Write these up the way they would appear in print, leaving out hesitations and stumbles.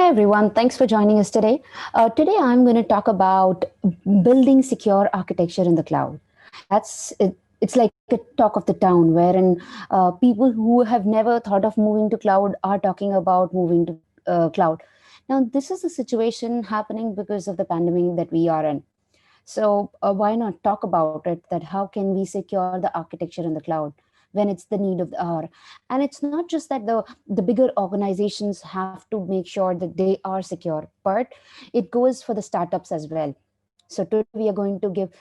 Hi everyone, thanks for joining us today. Today I'm going to talk about building secure architecture in the cloud. That's it. It's like a talk of the town, wherein people who have never thought of moving to cloud are talking about moving to cloud. Now, this is a situation happening because of the pandemic that we are in. So why not talk about it? That how can we secure the architecture in the cloud when it's the need of the hour? And it's not just that the bigger organizations have to make sure that they are secure, but it goes for the startups as well. So today we are going to give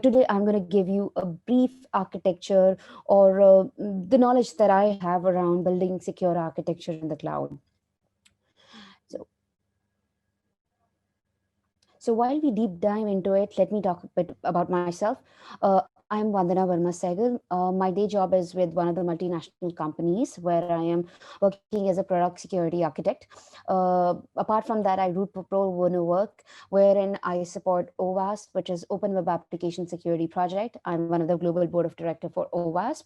today I'm going to give you a brief architecture or the knowledge that I have around building secure architecture in the cloud. So So while we deep dive into it, let me talk a bit about myself. I'm Vandana Verma Sehgal. My day job is with one of the multinational companies where I am working as a product security architect. Apart from that, I do pro bono work wherein I support OWASP, which is Open Web Application Security Project. I'm one of the global board of director for OWASP.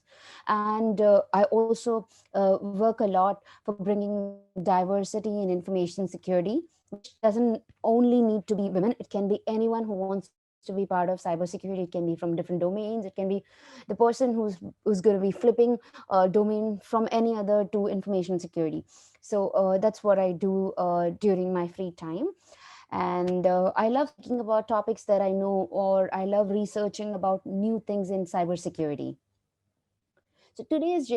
And I also work a lot for bringing diversity in information security, which doesn't only need to be women. It can be anyone who wants to be part of cybersecurity. It can be from different domains. It can be the person who's going to be flipping domain from any other to information security. So that's what I do during my free time. And I love thinking about topics that I know, or I love researching about new things in cybersecurity. So today's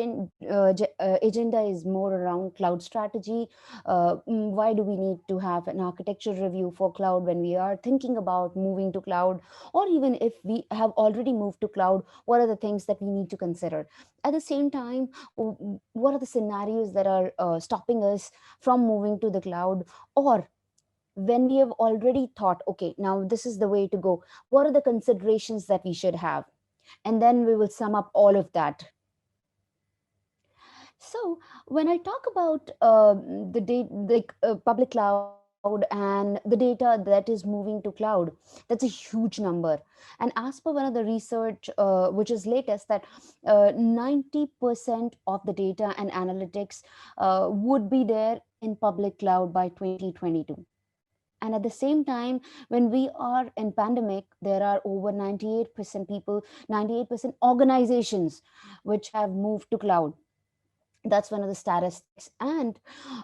agenda is more around cloud strategy. Why do we need to have an architecture review for cloud when we are thinking about moving to cloud? Or even if we have already moved to cloud, what are the things that we need to consider? At the same time, what are the scenarios that are stopping us from moving to the cloud? Or when we have already thought, okay, now this is the way to go, what are the considerations that we should have? And then we will sum up all of that. So when I talk about public cloud and the data that is moving to cloud, that's a huge number. And as per one of the research, which is latest, that 90% of the data and analytics would be there in public cloud by 2022. And at the same time, when we are in pandemic, there are over 98% people, 98% organizations which have moved to cloud. That's one of the statistics. And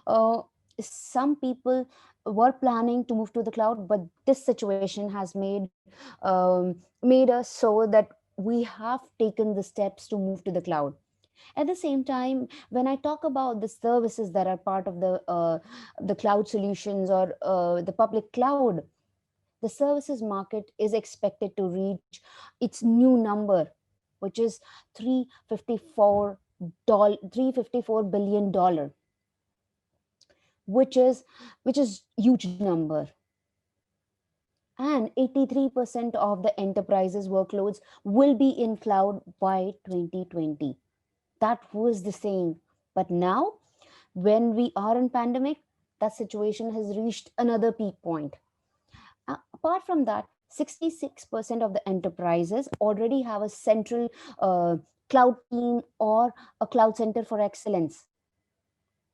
uh, some people were planning to move to the cloud, but this situation has made us so that we have taken the steps to move to the cloud. At the same time, when I talk about the services that are part of the cloud solutions, or the public cloud, the services market is expected to reach its new number, which is 354 $354 billion, which is huge number. And 83% of the enterprises workloads will be in cloud by 2020. That was the same. But now, when we are in pandemic, that situation has reached another peak point. Apart from that, 66% of the enterprises already have a central cloud team or a cloud center for excellence.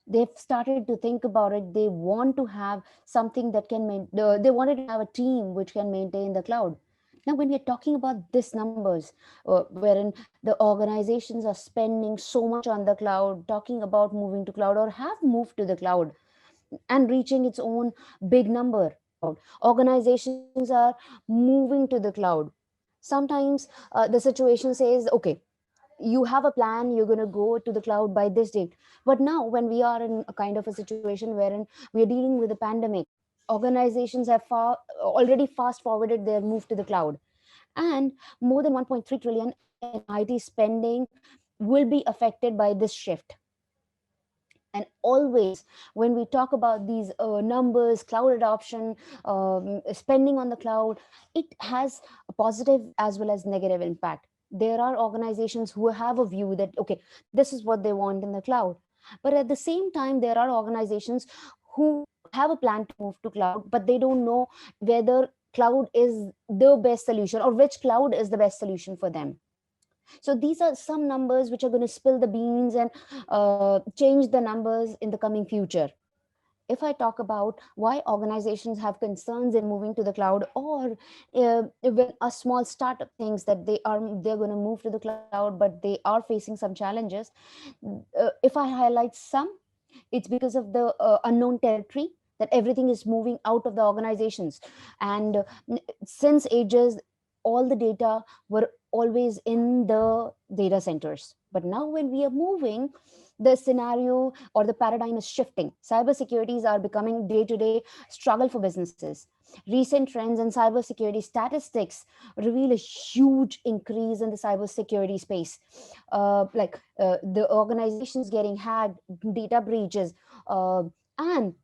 They've started to think about it. They want to have something that they wanted to have a team which can maintain the cloud. Now, when we're talking about these numbers, wherein the organizations are spending so much on the cloud, talking about moving to cloud or have moved to the cloud and reaching its own big number, organizations are moving to the cloud. Sometimes the situation says, okay, you have a plan, you're going to go to the cloud by this date. But now, when we are in a kind of a situation wherein we are dealing with a pandemic, organizations have already fast forwarded their move to the cloud. And more than 1.3 trillion in IT spending will be affected by this shift. And always, when we talk about these numbers, cloud adoption, spending on the cloud, it has a positive as well as negative impact. There are organizations who have a view that, okay, this is what they want in the cloud. But at the same time, there are organizations who have a plan to move to cloud, but they don't know whether cloud is the best solution or which cloud is the best solution for them. So these are some numbers which are going to spill the beans and change the numbers in the coming future. If I talk about why organizations have concerns in moving to the cloud, or when a small startup thinks that they're going to move to the cloud but they are facing some challenges, if I highlight some, it's because of the unknown territory, that everything is moving out of the organizations. And since ages, all the data were always in the data centers, but now when we are moving, the scenario or the paradigm is shifting. Cybersecurities are becoming day-to-day struggle for businesses. Recent trends in cybersecurity statistics reveal a huge increase in the cybersecurity space, the organizations getting hacked, data breaches, and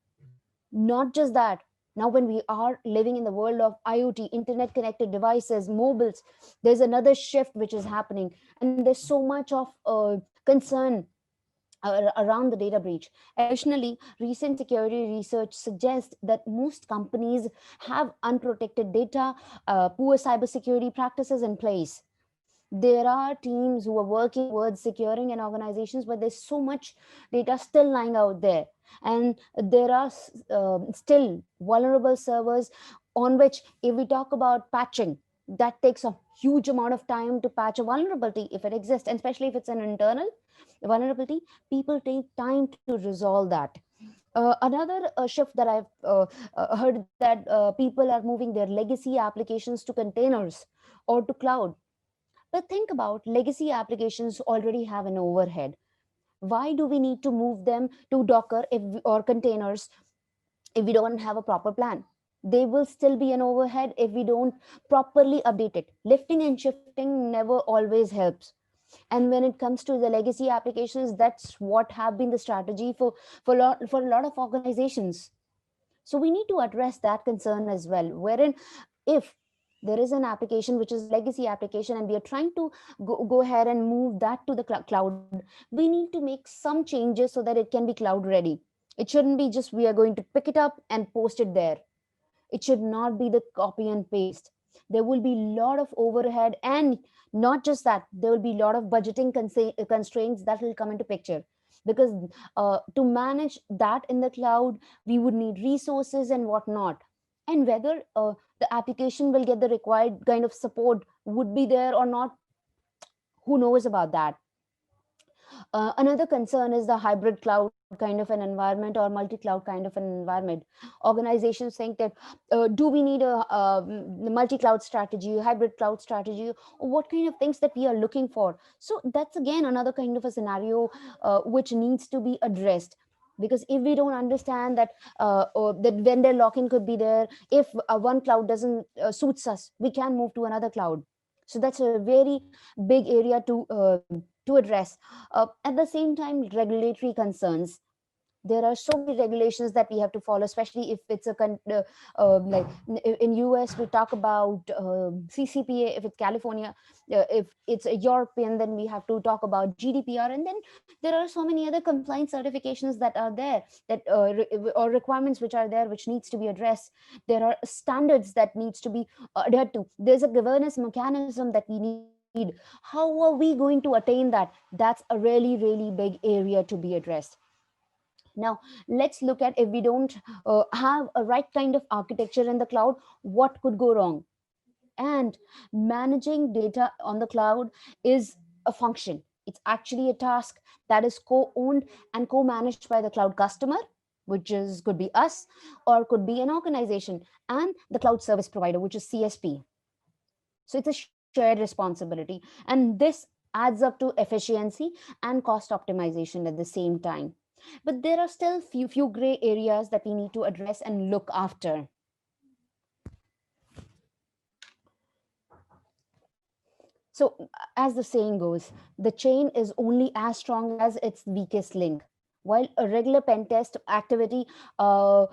not just that. Now, when we are living in the world of IoT, internet connected devices, mobiles, there's another shift which is happening, and there's so much of concern around the data breach. Additionally, recent security research suggests that most companies have unprotected data, poor cybersecurity practices in place. There are teams who are working towards securing an organizations, but there's so much data still lying out there, and there are still vulnerable servers on which, if we talk about patching, that takes a huge amount of time to patch a vulnerability if it exists, and especially if it's an internal vulnerability, people take time to resolve that. Another shift that I've heard, that people are moving their legacy applications to containers or to cloud. But think about, legacy applications already have an overhead. Why do we need to move them to Docker or containers if we don't have a proper plan? They will still be an overhead if we don't properly update it. Lifting and shifting never always helps. And when it comes to the legacy applications, that's what have been the strategy for a lot of organizations. So we need to address that concern as well, wherein if there is an application which is a legacy application and we are trying to go ahead and move that to the cloud, we need to make some changes so that it can be cloud ready. It shouldn't be just we are going to pick it up and post it there. It should not be the copy and paste. There will be a lot of overhead, and not just that, there will be a lot of budgeting constraints that will come into picture, because to manage that in the cloud, we would need resources and whatnot. And whether the application will get the required kind of support would be there or not, who knows about that. Another concern is the hybrid cloud kind of an environment or multi-cloud kind of an environment. Organizations think that, do we need a multi-cloud strategy, hybrid cloud strategy, or what kind of things that we are looking for? So that's again another kind of a scenario which needs to be addressed. Because if we don't understand that, or that vendor lock-in could be there, if one cloud doesn't suits us, we can move to another cloud. So that's a very big area to address. At the same time, regulatory concerns. There are so many regulations that we have to follow, especially if it's like in US we talk about CCPA. If it's California, if it's a European, then we have to talk about GDPR. And then there are so many other compliance certifications that are there, that or requirements which are there, which needs to be addressed. There are standards that needs to be adhered to. There's a governance mechanism that we need. How are we going to attain that? That's a really, really big area to be addressed. Now, let's look at, if we don't have a right kind of architecture in the cloud, what could go wrong? And managing data on the cloud is a function. It's actually a task that is co-owned and co-managed by the cloud customer, which is could be us, or could be an organization, and the cloud service provider, which is CSP. So it's a shared responsibility, and this adds up to efficiency and cost optimization at the same time. But there are still few gray areas that we need to address and look after. So, as the saying goes, the chain is only as strong as its weakest link. While a regular pen test activity uh,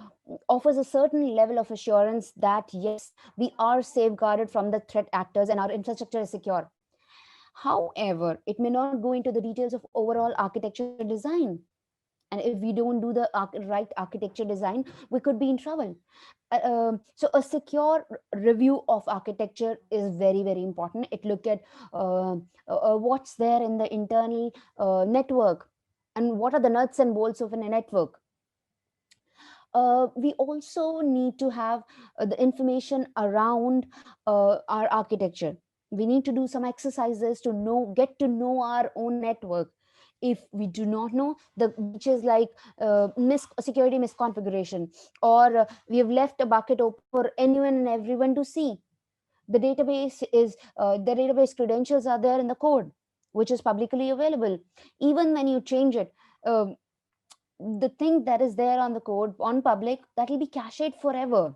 offers a certain level of assurance that yes, we are safeguarded from the threat actors and our infrastructure is secure. However, it may not go into the details of overall architecture design. And if we don't do the right architecture design, we could be in trouble. So a secure review of architecture is very, very important. It look at what's there in the internal network, and what are the nuts and bolts of a network. We also need to have the information around our architecture. We need to do some exercises to get to know our own network. If we do not know the breaches, like security misconfiguration, or we have left a bucket open for anyone and everyone to see. The database credentials are there in the code, which is publicly available. Even when you change it, um, the thing that is there on the code on public, that will be cached forever.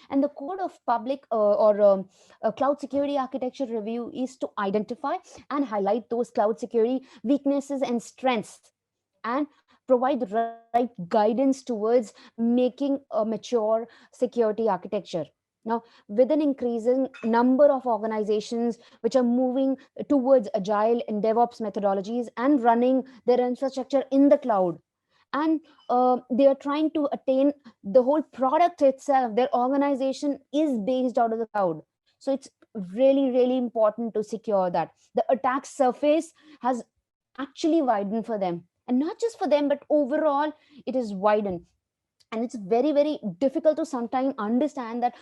And the code of public or cloud security architecture review is to identify and highlight those cloud security weaknesses and strengths, and provide the right guidance towards making a mature security architecture. Now, with an increasing number of organizations which are moving towards agile and DevOps methodologies and running their infrastructure in the cloud, and they are trying to attain the whole product itself, their organization is based out of the cloud. So it's really, really important to secure that the attack surface has actually widened for them, and not just for them, but overall it is widened. And it's very, very difficult to sometimes understand that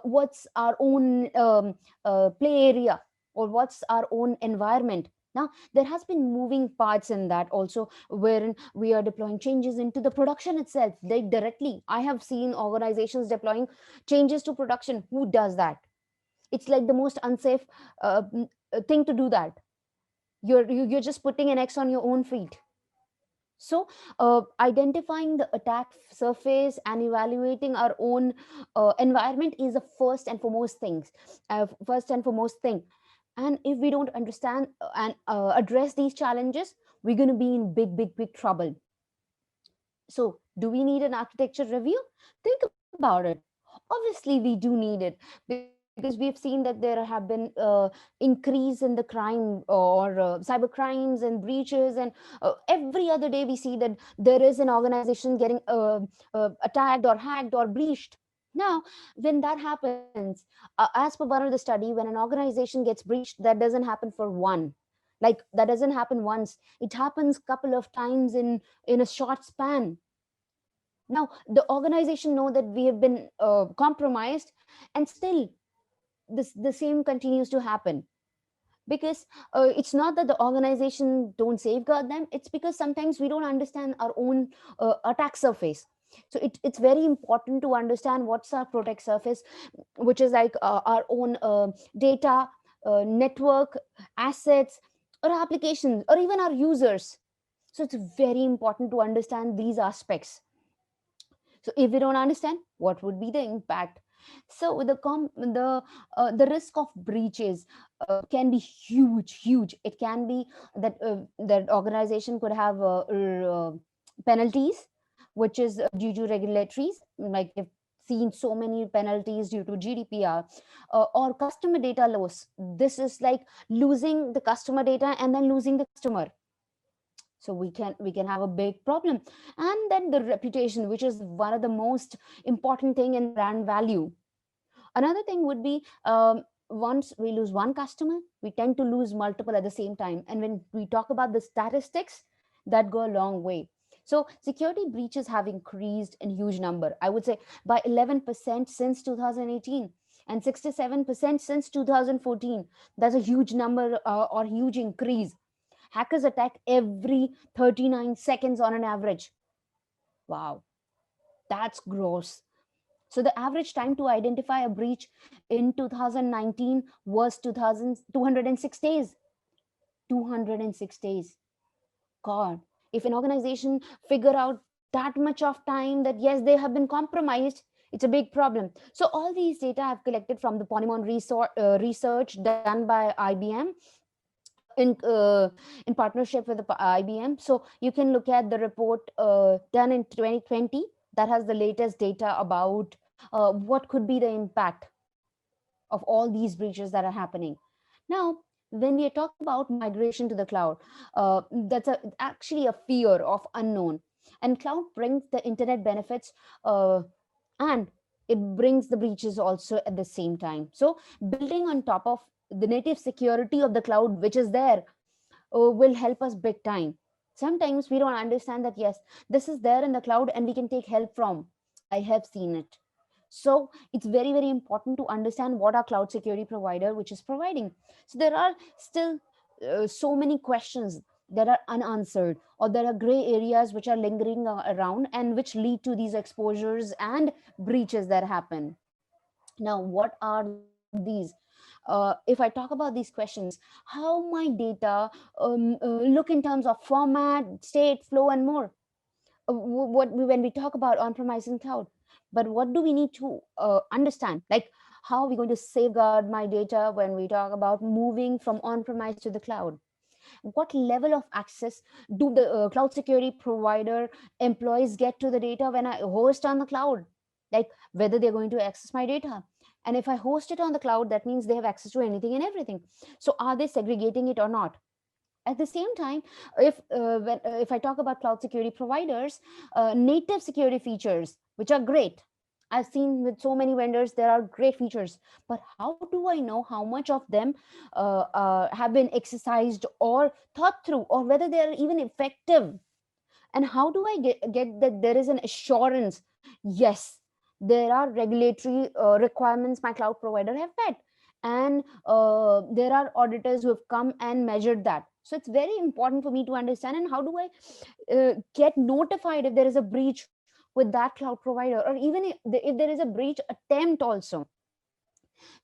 what's our own play area, or what's our own environment. Now, there has been moving parts in that also, wherein we are deploying changes into the production itself, like directly. I have seen organizations deploying changes to production. Who does that? It's like the most unsafe thing to do that. You're just putting an X on your own feet. So, identifying the attack surface and evaluating our own environment is the first and foremost thing. And if we don't understand and address these challenges, we're going to be in big, big, big trouble. So, do we need an architecture review? Think about it. Obviously, we do need it, because we've seen that there have been increase in the crime, or cyber crimes and breaches, and every other day we see that there is an organization getting attacked or hacked or breached. Now, when that happens, as per one of the study, when an organization gets breached, that doesn't happen for one. Like, that doesn't happen once. It happens couple of times in a short span. Now, the organization know that we have been compromised, and still the same continues to happen. Because it's not that the organization don't safeguard them, it's because sometimes we don't understand our own attack surface. So it's very important to understand what's our protect surface, which is like our own data, network, assets, or applications, or even our users. So it's very important to understand these aspects. So if we don't understand, what would be the impact? So the risk of breaches can be huge, huge. It can be that that organization could have penalties, which is due to regulatories. Like, they've seen so many penalties due to GDPR, or customer data loss. This is like losing the customer data and then losing the customer. So we can have a big problem. And then the reputation, which is one of the most important thing in brand value. Another thing would be, once we lose one customer, we tend to lose multiple at the same time. And when we talk about the statistics, that go a long way. So security breaches have increased in huge number, I would say by 11% since 2018, and 67% since 2014. That's a huge number, or huge increase. Hackers attack every 39 seconds on an average. Wow, that's gross. So the average time to identify a breach in 2019 was 2,206 days. 206 days. God, if an organization figure out that much of time that yes, they have been compromised, it's a big problem. So all these data I've collected from the Ponemon research done by IBM, in partnership with the IBM. So you can look at the report done in 2020 that has the latest data about what could be the impact of all these breaches that are happening. Now, when we talk about migration to the cloud, actually a fear of unknown. And cloud brings the internet benefits, and it brings the breaches also at the same time. So building on top of the native security of the cloud, which is there, will help us big time. Sometimes we don't understand that yes, this is there in the cloud and we can take help from. I have seen it. So it's very, very important to understand what our cloud security provider which is providing. So there are still so many questions that are unanswered, or there are gray areas which are lingering around and which lead to these exposures and breaches that happen. Now, what are these? If I talk about these questions, how my data look in terms of format, state, flow, and more. What when we talk about on-premise and cloud, but what do we need to understand? Like, how are we going to safeguard my data when we talk about moving from on-premise to the cloud? What level of access do the cloud security provider employees get to the data when I host on the cloud? Like, whether they're going to access my data. And if I host it on the cloud, that means they have access to anything and everything. So are they segregating it or not? At the same time, if I talk about cloud security providers, native security features which are great, I've seen with so many vendors there are great features, but how do I know how much of them have been exercised or thought through, or whether they are even effective? And how do I get that there is an assurance? Yes, there are regulatory requirements my cloud provider have met, and there are auditors who have come and measured that. So it's very important for me to understand. And how do I get notified if there is a breach with that cloud provider, or even if there is a breach attempt also?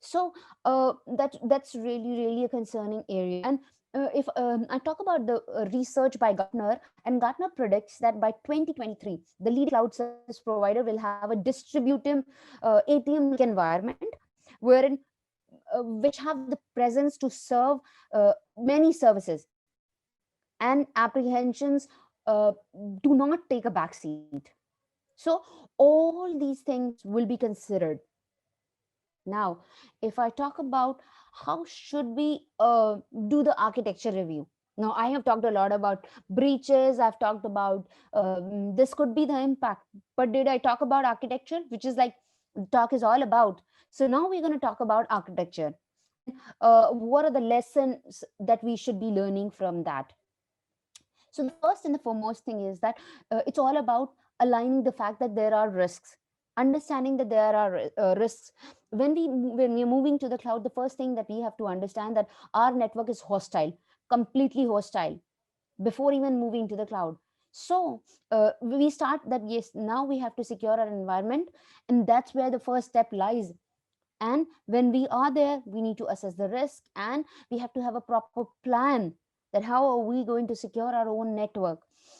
So that's really, really a concerning area. And if I talk about the research by Gartner, and Gartner predicts that by 2023 the leading cloud service provider will have a distributed ATM like environment, wherein which have the presence to serve many services, and apprehensions uh, do not take a back seat. So all these things will be considered. Now, if I talk about how should we do the architecture review, now I have talked a lot about breaches. I've talked about this could be the impact, but did I talk about architecture, which is like talk is all about? So now we're going to talk about architecture, and what are the lessons that we should be learning from that? So the first and the foremost thing is that it's all about aligning the fact that there are risks, understanding that there are risks. When we're moving to the cloud, the first thing that we have to understand that our network is hostile, completely hostile, before even moving to the cloud. So we start that yes, now we have to secure our environment, and that's where the first step lies. And when we are there, we need to assess the risk, and we have to have a proper plan that how are we going to secure our own network.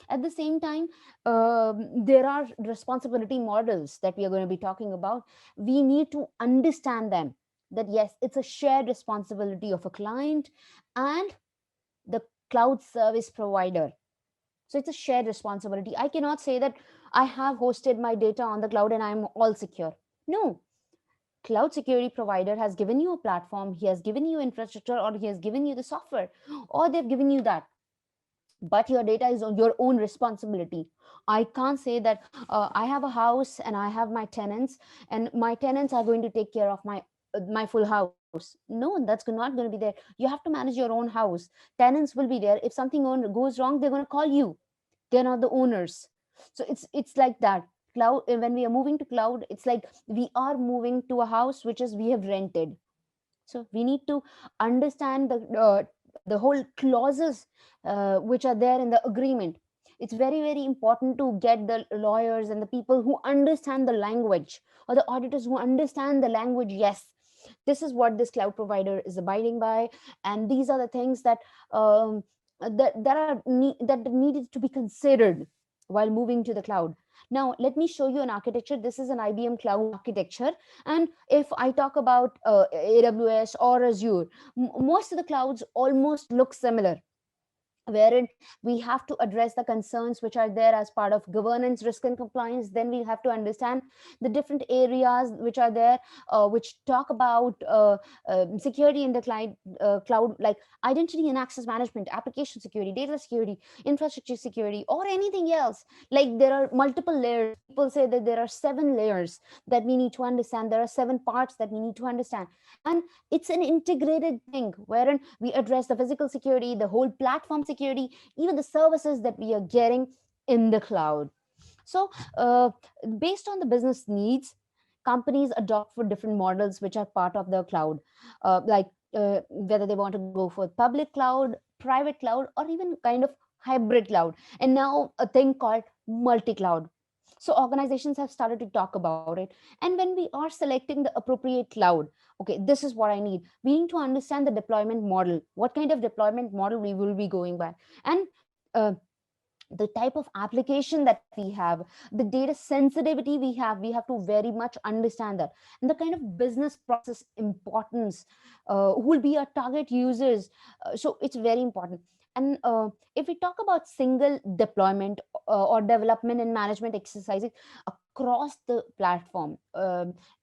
At the same time, there are responsibility models that we are going to be talking about. We need to understand them, that yes, it's a shared responsibility of a client and the cloud service provider. So it's a shared responsibility. I cannot say that I have hosted my data on the cloud and I'm all secure. No, cloud security provider has given you a platform, he has given you infrastructure, or he has given you the software, or they've given you that, but your data is on your own responsibility. I can't say that I have a house and I have my tenants, and my tenants are going to take care of my full house. No, that's not going to be there. You have to manage your own house. Tenants will be there. If something goes wrong, they're going to call you. They're not the owners. So it's like that. Cloud, when we are moving to cloud, it's like we are moving to a house which is we have rented. So we need to understand the whole clauses which are there in the agreement. It's very, very important to get the lawyers and the people who understand the language, or the auditors who understand the language. Yes, this is what this cloud provider is abiding by, and these are the things that that needed to be considered while moving to the cloud. Now let me show you an architecture. This is an IBM cloud architecture. And if I talk about AWS or Azure, most of the clouds almost look similar, wherein we have to address the concerns which are there as part of governance, risk, and compliance. Then we have to understand the different areas which are there, which talk about security in the cloud, like identity and access management, application security, data security, infrastructure security, or anything else. Like, there are multiple layers. People say that there are 7 layers that we need to understand. There are 7 parts that we need to understand. And it's an integrated thing wherein we address the physical security, the whole platform security, even the services that we are getting in the cloud. So based on the business needs, companies adopt for different models which are part of the cloud, like whether they want to go for public cloud, private cloud, or even kind of hybrid cloud, and now a thing called multi cloud. So organizations have started to talk about it. And when we are selecting the appropriate cloud, okay, this is what I need, we need to understand the deployment model, what kind of deployment model we will be going by, and uh, the type of application that we have, the data sensitivity we have to very much understand that, and the kind of business process importance, who will be our target users. So it's very important. And if we talk about single deployment or development and management exercises across the platform,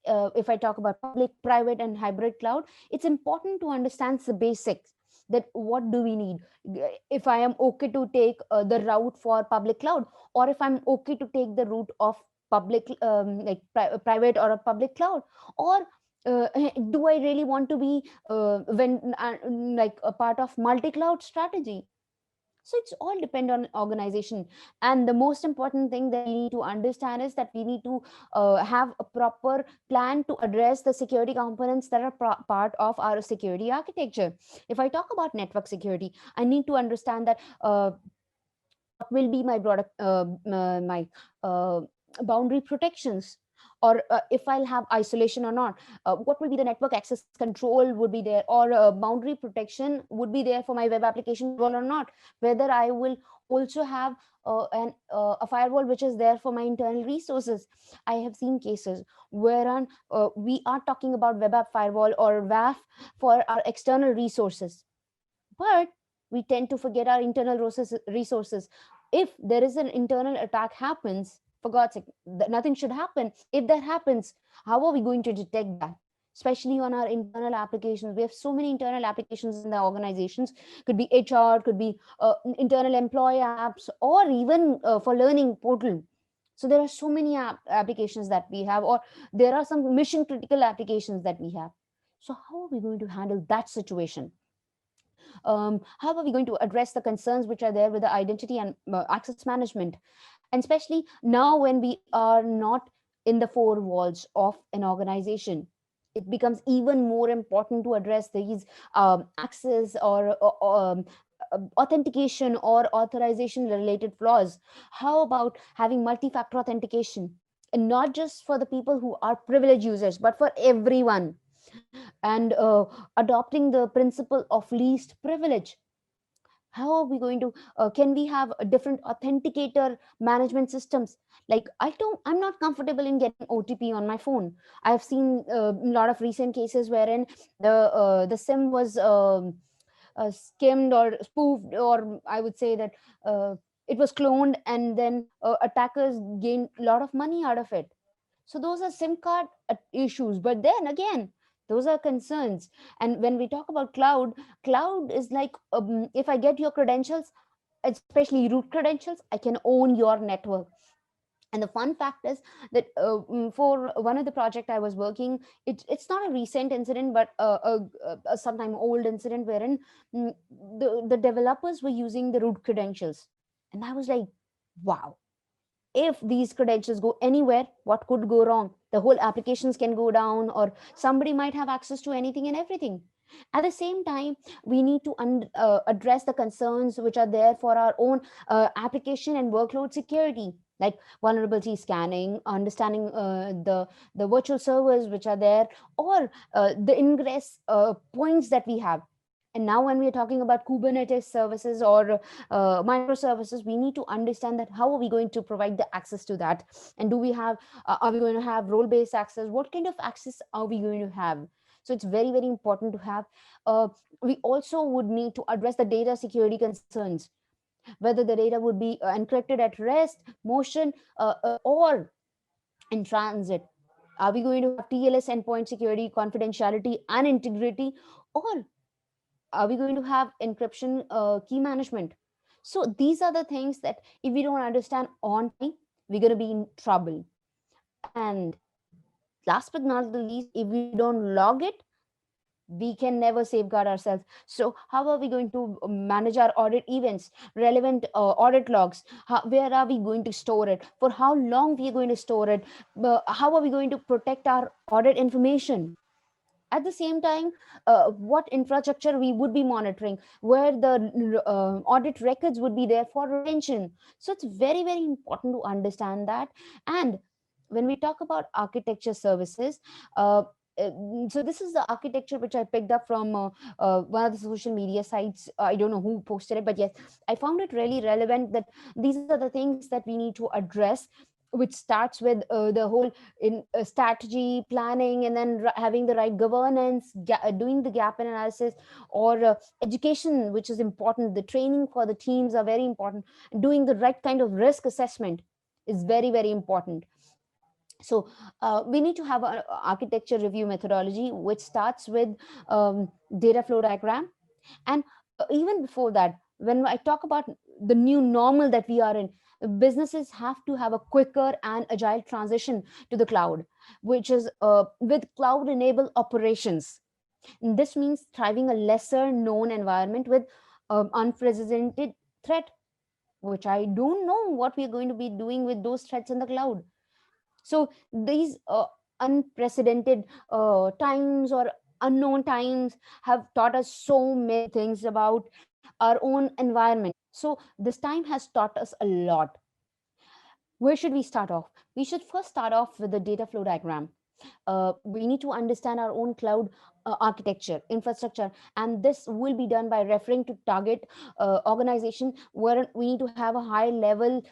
if I talk about public, private, and hybrid cloud, it's important to understand the basics, that what do we need, if I am okay to take the route for public cloud, or if I'm okay to take the route of public, private or a public cloud, or do I really want to be like a part of multi cloud strategy. So it's all depend on organization. And the most important thing that we need to understand is that we need to have a proper plan to address the security components that are part of our security architecture. If I talk about network security, I need to understand that what will be my product, my uh, boundary protections, or if I'll have isolation or not, what will be the network access control would be there, or boundary protection would be there for my web application firewall or not, whether I will also have a firewall which is there for my internal resources. I have seen cases wherein we are talking about web app firewall or WAF for our external resources, but we tend to forget our internal resources. If there is an internal attack happens, for god's sake, nothing should happen. If that happens, how are we going to detect that? Especially on our internal applications, we have so many internal applications in the organizations. Could be HR, could be internal employee apps, or even for learning portal. So there are so many applications that we have, or there are some mission critical applications that we have. So how are we going to handle that situation? How are we going to address the concerns which are there with the identity and access management? And especially now when we are not in the four walls of an organization, it becomes even more important to address these access or authentication or authorization related flaws. How about having multi-factor authentication, and not just for the people who are privileged users, but for everyone, and adopting the principle of least privilege. How are we going to can we have a different authenticator management systems? Like I'm not comfortable in getting OTP on my phone. I've seen a lot of recent cases wherein the sim was skimmed or spoofed, or I would say that it was cloned, and then attackers gained a lot of money out of it. So those are SIM card issues. But then again, those are concerns. And when we talk about cloud, cloud is like, if I get your credentials, especially root credentials, I can own your network. And the fun fact is that for one of the project I was working, it's not a recent incident, but a sometime old incident wherein the developers were using the root credentials. And I was like, wow, if these credentials go anywhere, what could go wrong? The whole applications can go down, or somebody might have access to anything and everything. At the same time, we need to address the concerns which are there for our own application and workload security, like vulnerability scanning, understanding the virtual servers which are there, or the ingress points that we have. And now when we are talking about Kubernetes services or microservices, we need to understand that how are we going to provide the access to that? And do we have, are we going to have role based access? What kind of access are we going to have? So it's very, very important to have. We also would need to address the data security concerns, whether the data would be encrypted at rest, motion, or in transit. Are we going to have TLS, endpoint security, confidentiality, and integrity? Or are we going to have encryption, key management? So these are the things that if we don't understand on time, we're going to be in trouble. And last but not the least, if we don't log it, We can never safeguard ourselves. So how are we going to manage our audit events, relevant audit logs? Where are we going to store it? For how long we are going to store it? How are we going to protect our audit information? At the same time, what infrastructure we would be monitoring, where the audit records would be there for retention. So it's very, very important to understand that. And when we talk about architecture services, uh, so this is the architecture which I picked up from one of the social media sites. I don't know who posted it, but yes, I found it really relevant that these are the things that we need to address, which starts with the whole in strategy planning, and then having the right governance, doing the gap analysis, or education, which is important. The training for the teams are very important. Doing the right kind of risk assessment is very, very important. So we need to have an architecture review methodology which starts with data flow diagram. And even before that, when I talk about the new normal that we are in, businesses have to have a quicker and agile transition to the cloud, which is with cloud enabled operations. And this means thriving a lesser known environment with unprecedented threat, which I don't know what we're going to be doing with those threats in the cloud. So these unprecedented times or unknown times have taught us so many things about our own environment. So this time has taught us a lot. Where should we start off? We should first start off with the data flow diagram. We need to understand our own cloud architecture infrastructure, and this will be done by referring to target organization where we need to have a high level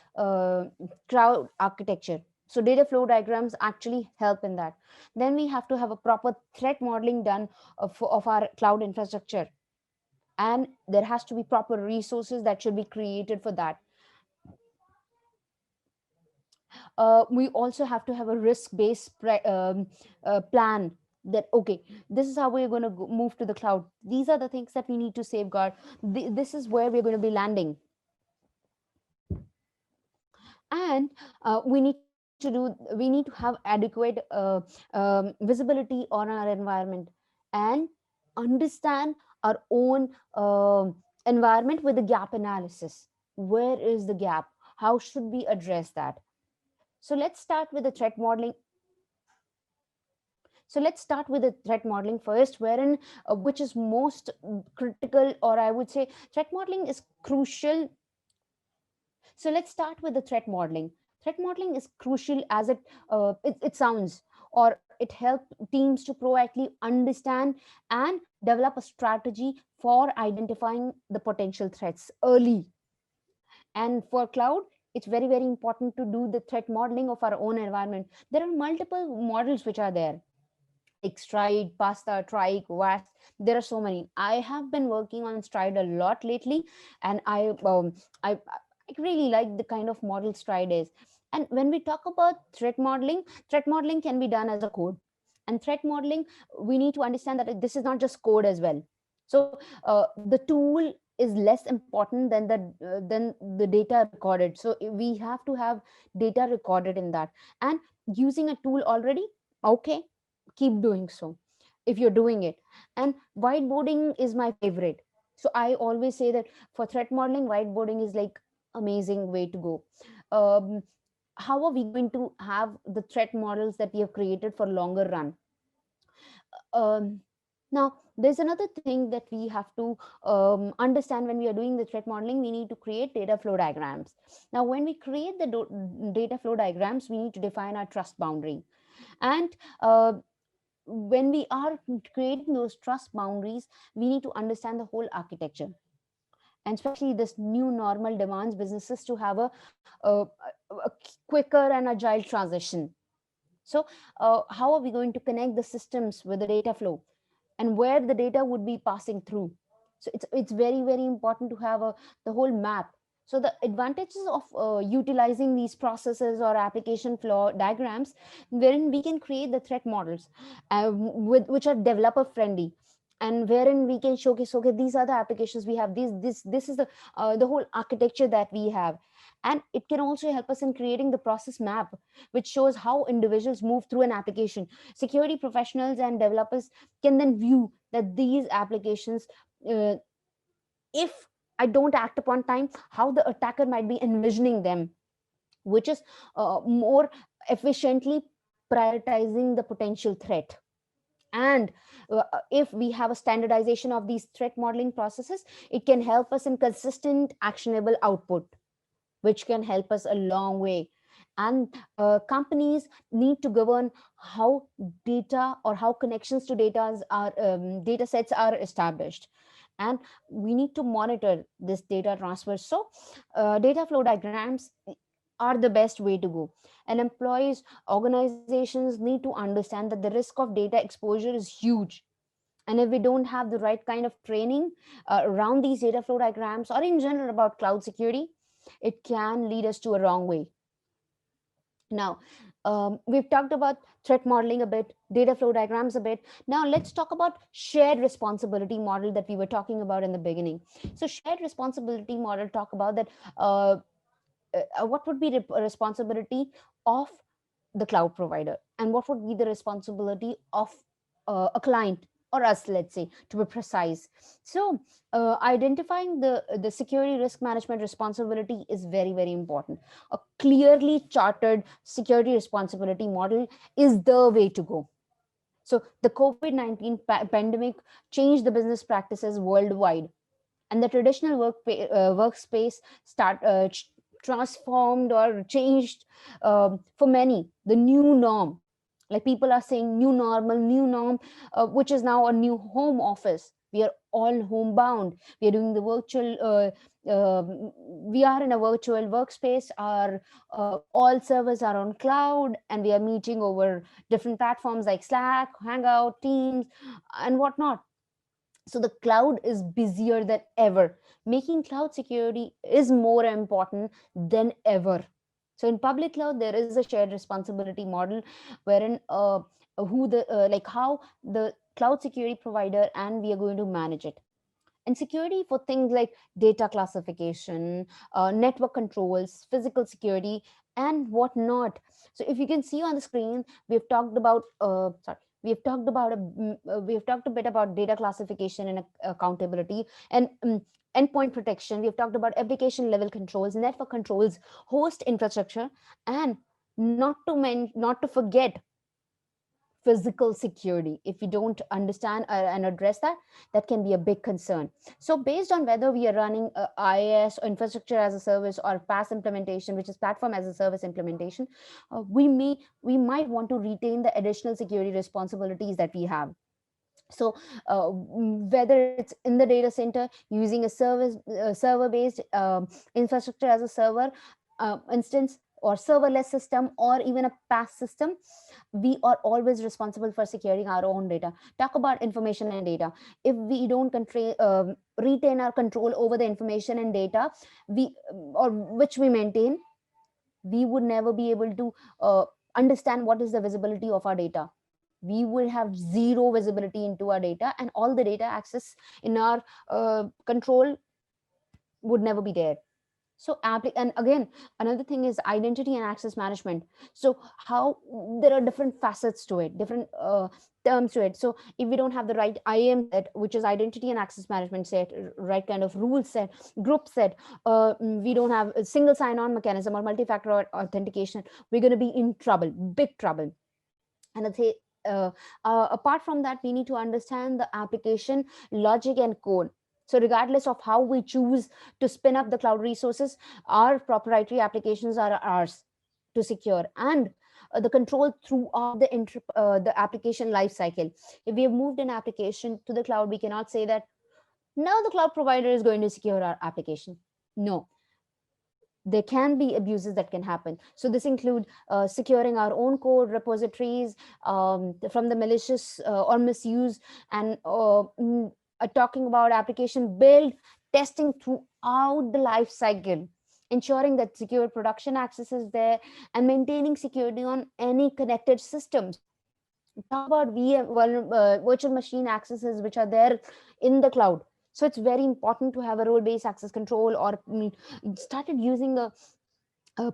cloud architecture. So data flow diagrams actually help in that. Then we have to have a proper threat modeling done of our cloud infrastructure, and there has to be proper resources that should be created for that. We also have to have a risk based plan, that okay, this is how we're going to move to the cloud. These are the things that we need to safeguard. This is where we're going to be landing. And we need to have adequate visibility on our environment, and understand our own environment with the gap analysis. Where is the gap? How should we address that? So let's start with the threat modeling. So let's start with the threat modeling first, wherein which is most critical, or I would say threat modeling is crucial. So let's start with the threat modeling. Threat modeling is crucial as it sounds, or it helps teams to proactively understand and develop a strategy for identifying the potential threats early. And for cloud, it's very, very important to do the threat modeling of our own environment. There are multiple models which are there, like Stride, Pasta, Trike, Vast. There are so many. I have been working on Stride a lot lately, and I really like the kind of model Stride is. And when we talk about threat modeling can be done as a code. And threat modeling, we need to understand that this is not just code as well. So the tool is less important than the data recorded. So we have to have data recorded in that, and using a tool already. Okay, keep doing so if you're doing it. And whiteboarding is my favorite. So I always say that for threat modeling, whiteboarding is like amazing way to go. um, how are we going to have the threat models that we have created for longer run? um, Now there's another thing that we have to understand. When we are doing the threat modeling, we need to create data flow diagrams. Now when we create the data flow diagrams, we need to define our trust boundary. And when we are creating those trust boundaries, we need to understand the whole architecture. And especially this new normal demands businesses to have a quicker and agile transition. So how are we going to connect the systems with the data flow, and where the data would be passing through? So it's very, very important to have the whole map. So the advantages of utilizing these processes or application flow diagrams, wherein we can create the threat models with which are developer friendly, and wherein we can showcase, okay, these are the applications we have, this is the whole architecture that we have. And it can also help us in creating the process map, which shows how individuals move through an application. Security professionals and developers can then view that these applications, uh, if I don't act upon time, how the attacker might be envisioning them, which is more efficiently prioritizing the potential threat. And if we have a standardization of these threat modeling processes, it can help us in consistent actionable output, which can help us a long way. And companies need to govern how data or how connections to data sets are established, and we need to monitor this data transfer. So data flow diagrams are the best way to go, and employees, organizations need to understand that the risk of data exposure is huge. And if we don't have the right kind of training around these data flow diagrams, or in general about cloud security, it can lead us to a wrong way. Now, we've talked about threat modeling a bit, data flow diagrams a bit. Now, let's talk about shared responsibility model that we were talking about in the beginning. So, shared responsibility model talk about that. What would be the responsibility of the cloud provider, and what would be the responsibility of a client, or us, let's say, to be precise. So identifying the security risk management responsibility is very, very important. A clearly chartered security responsibility model is the way to go. So the COVID-19 pandemic changed the business practices worldwide, and the traditional workspace transformed or changed, for many, the new norm. Like people are saying new normal, new norm, which is now a new home office. We are all homebound. We are doing the virtual, we are in a virtual workspace. Our all servers are on cloud, and we are meeting over different platforms like Slack, Hangout, Teams, and whatnot. So the cloud is busier than ever, making cloud security is more important than ever. So in public cloud, there is a shared responsibility model, wherein who the like how the cloud security provider and we are going to manage it. And security for things like data classification, network controls, physical security, and whatnot. So if you can see on the screen, we've talked about we've talked a bit about data classification and accountability, and endpoint protection. We've talked about application level controls, network controls, host infrastructure, and not to forget physical security. If we don't understand and address that, that can be a big concern. So based on whether we are running IaaS, or infrastructure as a service, or PaaS implementation, which is platform as a service implementation, we might want to retain the additional security responsibilities that we have. So whether it's in the data center using a server based infrastructure as a server instance, or serverless system, or even a PaaS system, we are always responsible for securing our own data. Talk about information and data. If we don't retain our control over the information and data we or which we maintain, we would never be able to understand what is the visibility of our data. We will have zero visibility into our data, and all the data access in our control would never be there. So and again, another thing is identity and access management. So how there are different facets to it, different terms to it. So if we don't have the right IAM set, which is identity and access management set, right kind of rule set, group set, we don't have a single sign-on mechanism or multi-factor authentication, we're going to be in trouble, big trouble. And I'd say apart from that, we need to understand the application logic and code. So regardless of how we choose to spin up the cloud resources, our proprietary applications are ours to secure, and the control throughout the application lifecycle. If we have moved an application to the cloud, we cannot say that now the cloud provider is going to secure our application. No, there can be abuses that can happen. So this include securing our own code repositories from the malicious or misuse, and talking about application build, testing throughout the life cycle, ensuring that secure production access is there, and maintaining security on any connected systems. Talk about virtual machine accesses which are there in the cloud. So it's very important to have a role-based access control, or started using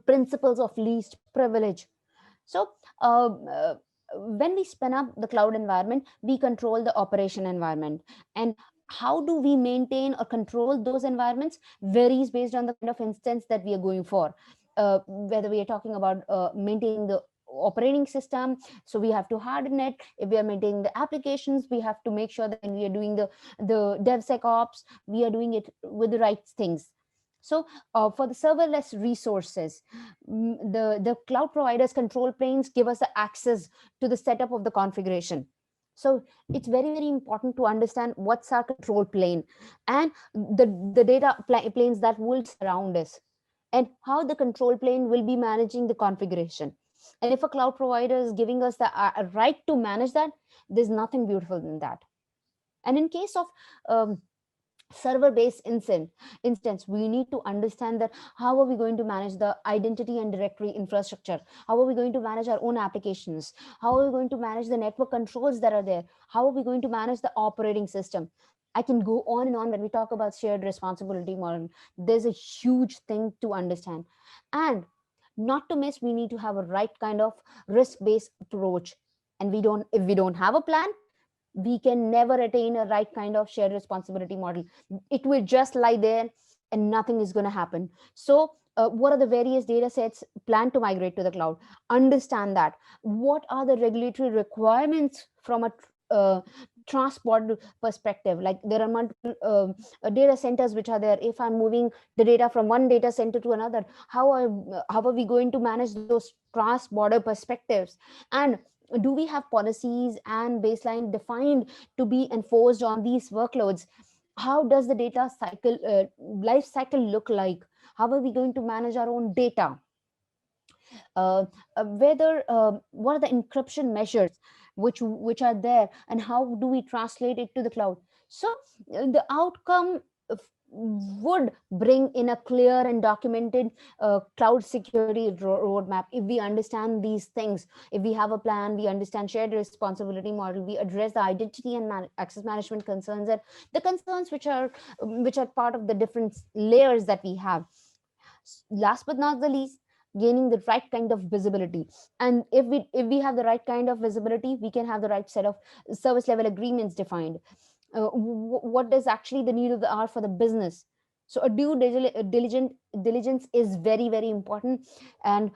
principles of least privilege. So when we spin up the cloud environment, we control the operation environment. And how do we maintain or control those environments varies based on the kind of instance that we are going for. Whether we are talking about maintaining the operating system, so we have to harden it. If we are maintaining the applications, we have to make sure that when we are doing the DevSecOps, we are doing it with the right things. So for the serverless resources, the cloud providers control planes give us the access to the setup of the configuration. So it's very, very important to understand what's our control plane, and the data planes that will surround us, and how the control plane will be managing the configuration. And if a cloud provider is giving us the right to manage that, there's nothing beautiful than that. And in case of server based instance, we need to understand that how are we going to manage the identity and directory infrastructure, how are we going to manage our own applications, how are we going to manage the network controls that are there, how are we going to manage the operating system. I can go on and on. When we talk about shared responsibility model, there's a huge thing to understand. And not to miss, we need to have a right kind of risk based approach. And we don't if we don't have a plan, we can never attain a right kind of shared responsibility model. It will just lie there and nothing is going to happen. So what are the various data sets planned to migrate to the cloud? Understand that. What are the regulatory requirements from uh, transport perspective? Like there are multiple data centers which are there. If I'm moving the data from one data center to another, how are we going to manage those cross border perspectives? And do we have policies and baseline defined to be enforced on these workloads? How does the data cycle life cycle look like? How are we going to manage our own data? Whether What are the encryption measures which are there, and how do we translate it to the cloud? So the outcome would bring in a clear and documented cloud security roadmap. If we understand these things, if we have a plan, we understand shared responsibility model, we address the identity and access management concerns, and the concerns which are part of the different layers that we have. Last but not the least, gaining the right kind of visibility. And if we have the right kind of visibility, we can have the right set of service level agreements defined. What is actually the need of the hour for the business? So a diligence is very, very important. And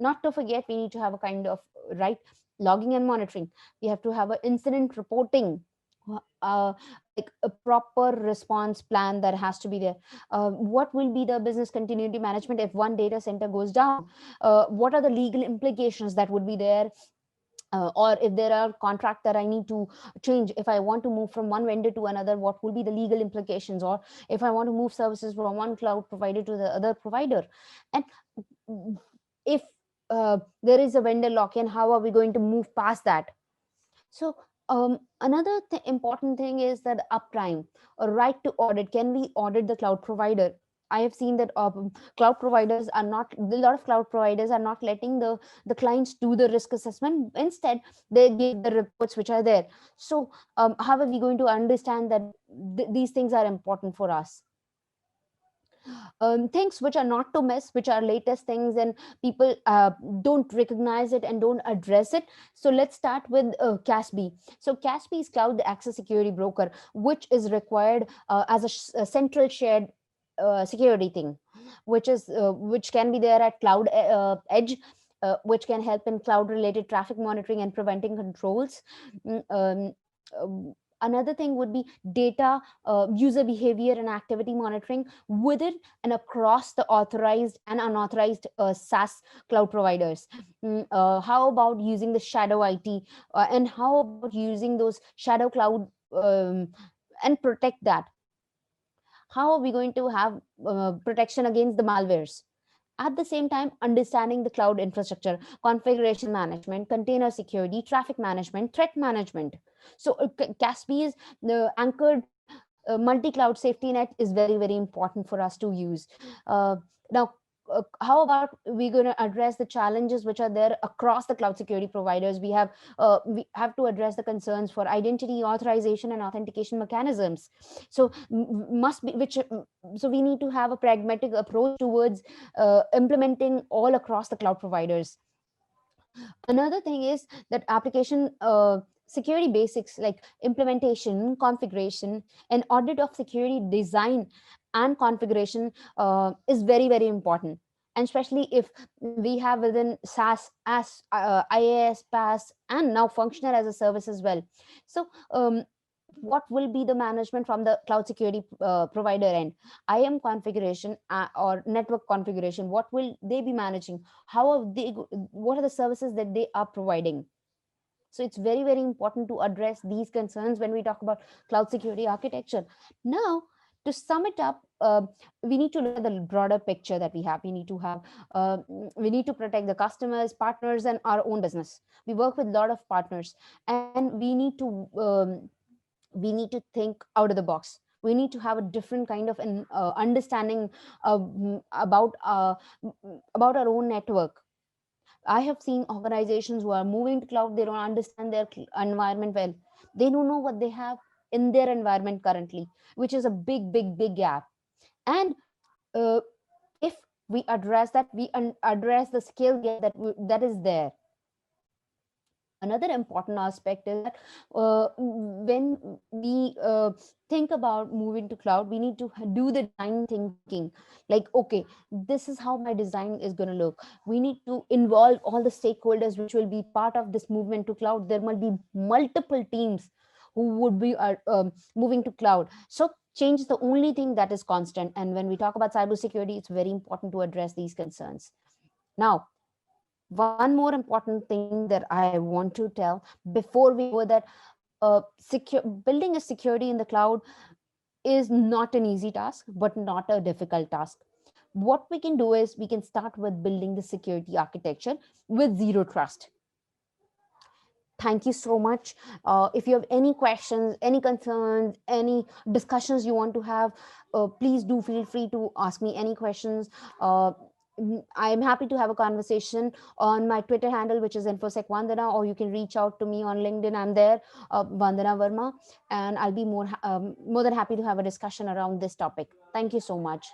not to forget, we need to have a kind of right logging and monitoring. We have to have an incident reporting, uh, like a proper response plan that has to be there. What will be the business continuity management if one data center goes down? What are the legal implications that would be there? Or if there are contract that I need to change, if I want to move from one vendor to another, what will be the legal implications? Or if I want to move services from one cloud provider to the other provider, and if there is a vendor lock-in, how are we going to move past that? So another important thing is that uptime, a right to audit. Can we audit the cloud provider? I have seen that cloud providers are not, a lot of cloud providers are not letting the clients do the risk assessment. Instead, they give the reports which are there. So how are we going to understand that these things are important for us? Things which are not to miss, which are latest things, and people don't recognize it and don't address it. So let's start with CASB. So CASB is Cloud Access Security Broker, which is required as a central shared security thing, which can be there at cloud edge. Which can help in cloud related traffic monitoring and preventing controls. Mm, Another thing would be data user behavior and activity monitoring within and across the authorized and unauthorized SaaS cloud providers. How about using the shadow IT, and how about using those shadow cloud, and protect that? How are we going to have protection against the malwares? At the same time, understanding the cloud infrastructure, configuration management, container security, traffic management, threat management. So CASB is the anchored multi-cloud safety net is very, very important for us to use. Now, how about we going to address the challenges which are there across the cloud security providers? We have to address the concerns for identity authorization and authentication mechanisms. So must be which so we need to have a pragmatic approach towards implementing all across the cloud providers. Another thing is that application security basics like implementation, configuration, and audit of security design and configuration is very, very important. And especially if we have within SaaS as IaaS, PaaS, and now functional as a service as well. So what will be the management from the cloud security provider end? IAM configuration or network configuration, what will they be managing? How are they what are the services that they are providing? So it's very, very important to address these concerns when we talk about cloud security architecture. Now, to sum it up, we need to look at the broader picture that we have. We need to protect the customers, partners, and our own business. We work with a lot of partners, and we need to think out of the box. We need to have a different kind of an understanding about our own network. I have seen organizations who are moving to cloud, they don't understand their environment well. They don't know what they have in their environment currently, which is a big, big, big gap. And uh, if we address that, we address the skill gap that is there. Another important aspect is that when we think about moving to cloud, we need to do the design thinking. Like, okay, this is how my design is going to look. We need to involve all the stakeholders which will be part of this movement to cloud. There might be multiple teams who would be moving to cloud. So change is the only thing that is constant. And when we talk about cybersecurity, it's very important to address these concerns. Now, one more important thing that I want to tell before we go that building a security in the cloud is not an easy task, but not a difficult task. What we can do is we can start with building the security architecture with zero trust. Thank you so much. If you have any questions, any concerns, any discussions you want to have, please do feel free to ask me any questions. I'm happy to have a conversation on my Twitter handle, which is infosec Vandana, or you can reach out to me on LinkedIn. I'm there, Vandana Verma, and I'll be more than happy to have a discussion around this topic. Thank you so much.